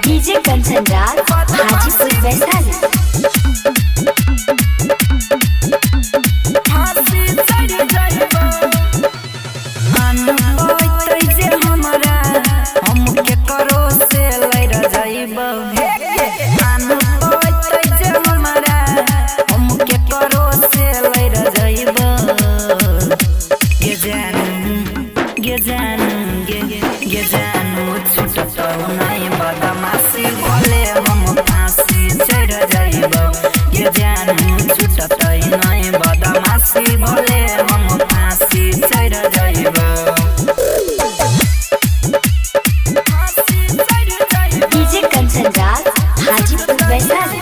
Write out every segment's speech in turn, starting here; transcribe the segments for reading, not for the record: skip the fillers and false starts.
DJ Kanchan Raj Hajipur Vaishali. DJ Kanchan Raj Hajipur Vaishali.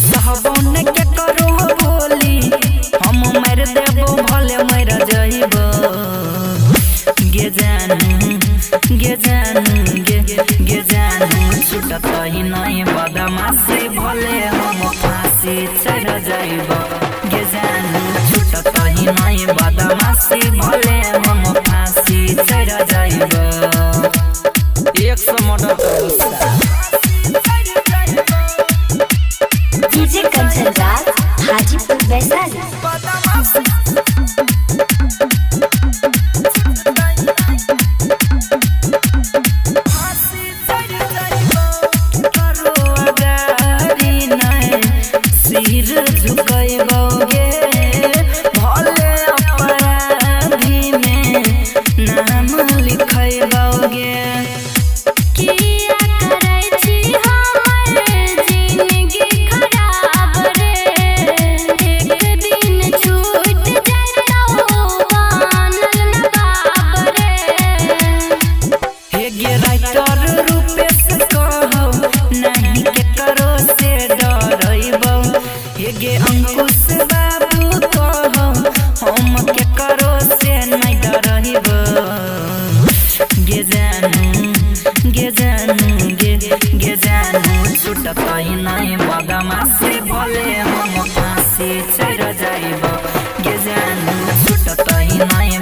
सहबन के करो बोली हम मर देबो भले मर जइबो गे जानू छूटत ही नहीं बदमाशी भले हम फांसी चढ़ जइबो गे जानू छूटत ही नहीं बदमाशी भले हम फांसी चढ़ जइबो 100 मर्डर का डीजे कंचन राज हाजीपुर वैशाली। सिर झुकैबोगे भले अपराधी में नाम लिखैबोगे गे अंकुश बाबू कहो हम के करो से नहीं डरहिबो गे जानू छूटत ही नहीं बदमाशी भले हम फांसी चढ़ जाइबो गे जानू छूटत ही नहीं